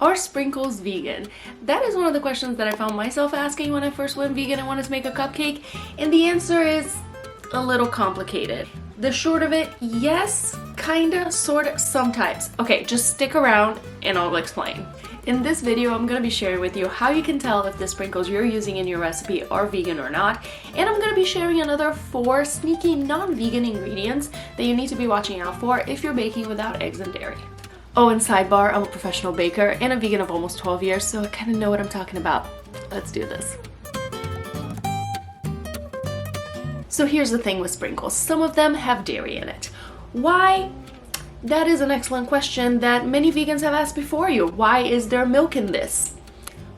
Are sprinkles vegan? That is one of the questions that I found myself asking when I first went vegan and wanted to make a cupcake, and the answer is a little complicated. The short of it, yes, kinda, sorta, sometimes. Okay, just stick around and I'll explain. In this video, I'm gonna be sharing with you how you can tell if the sprinkles you're using in your recipe are vegan or not, and I'm gonna be sharing another 4 sneaky non-vegan ingredients that you need to be watching out for if you're baking without eggs and dairy. Oh, and sidebar, I'm a professional baker and a vegan of almost 12 years, so I kinda know what I'm talking about. Let's do this. So here's the thing with sprinkles. Some of them have dairy in it. Why? That is an excellent question that many vegans have asked before you. Why is there milk in this?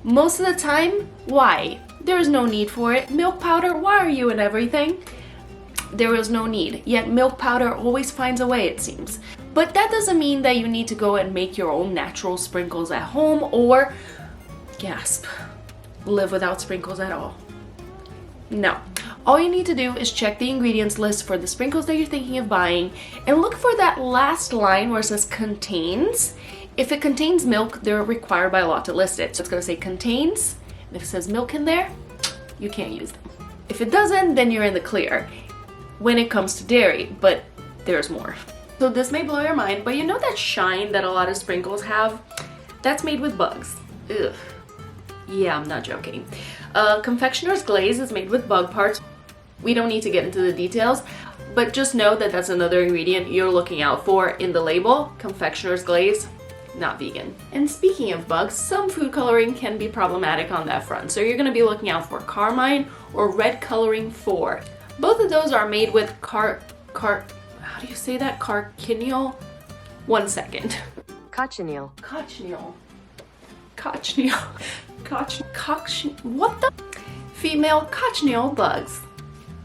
Most of the time, why? There is no need for it. Milk powder, why are you in everything? There is no need, yet milk powder always finds a way, it seems. But that doesn't mean that you need to go and make your own natural sprinkles at home or, gasp, live without sprinkles at all. No. All you need to do is check the ingredients list for the sprinkles that you're thinking of buying and look for that last line where it says contains. If it contains milk, they're required by law to list it. So it's going to say contains. And if it says milk in there, you can't use them. If it doesn't, then you're in the clear when it comes to dairy, but there's more. So this may blow your mind, but you know that shine that a lot of sprinkles have? That's made with bugs. Ugh. Yeah, I'm not joking. Confectioner's glaze is made with bug parts. We don't need to get into the details, but just know that that's another ingredient you're looking out for in the label. Confectioner's glaze, not vegan. And speaking of bugs, some food coloring can be problematic on that front, so you're going to be looking out for carmine or red coloring 4. Both of those are made with how do you say that? Cochineal? 1 second. Cochineal. What the? Female cochineal bugs.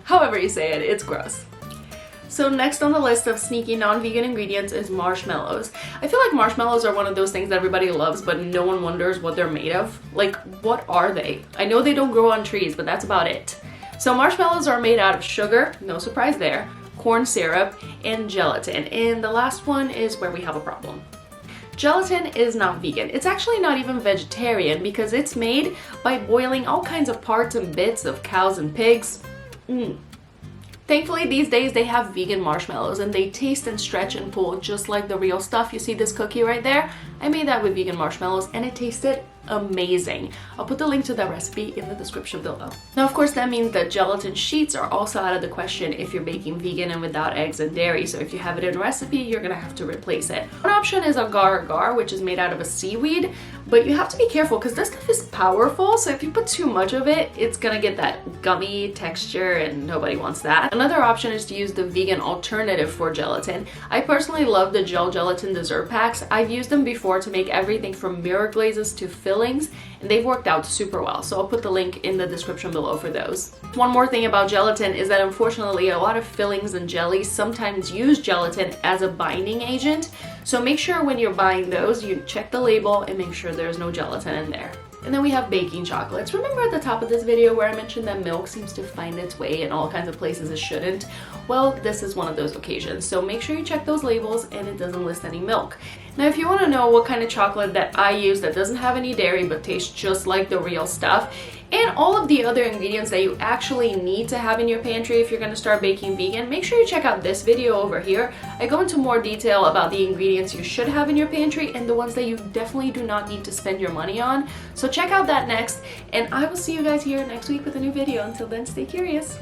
However you say it, it's gross. So next on the list of sneaky non-vegan ingredients is marshmallows. I feel like marshmallows are one of those things that everybody loves, but no one wonders what they're made of. Like, what are they? I know they don't grow on trees, but that's about it. So marshmallows are made out of sugar, no surprise there, corn syrup, and gelatin. And the last one is where we have a problem. Gelatin is not vegan. It's actually not even vegetarian because it's made by boiling all kinds of parts and bits of cows and pigs. Thankfully, these days they have vegan marshmallows and they taste and stretch and pull just like the real stuff. You see this cookie right there? I made that with vegan marshmallows and it tasted amazing. I'll put the link to that recipe in the description below. Now, of course, that means that gelatin sheets are also out of the question if you're baking vegan and without eggs and dairy. So if you have it in a recipe, you're gonna have to replace it. One option is agar-agar, which is made out of a seaweed, but you have to be careful because this stuff is powerful. So if you put too much of it, it's gonna get that gummy texture and nobody wants that. Another option is to use the vegan alternative for gelatin. I personally love the gel gelatin dessert packs. I've used them before to make everything from mirror glazes to fillings, and they've worked out super well, so I'll put the link in the description below for those. One more thing about gelatin is that unfortunately a lot of fillings and jellies sometimes use gelatin as a binding agent, so make sure when you're buying those you check the label and make sure there's no gelatin in there. And then we have baking chocolates. Remember at the top of this video where I mentioned that milk seems to find its way in all kinds of places it shouldn't? Well, this is one of those occasions, so make sure you check those labels and it doesn't list any milk. Now, if you want to know what kind of chocolate that I use that doesn't have any dairy but tastes just like the real stuff, and all of the other ingredients that you actually need to have in your pantry if you're going to start baking vegan, make sure you check out this video over here. I go into more detail about the ingredients you should have in your pantry and the ones that you definitely do not need to spend your money on. So check out that next, and I will see you guys here next week with a new video. Until then, stay curious.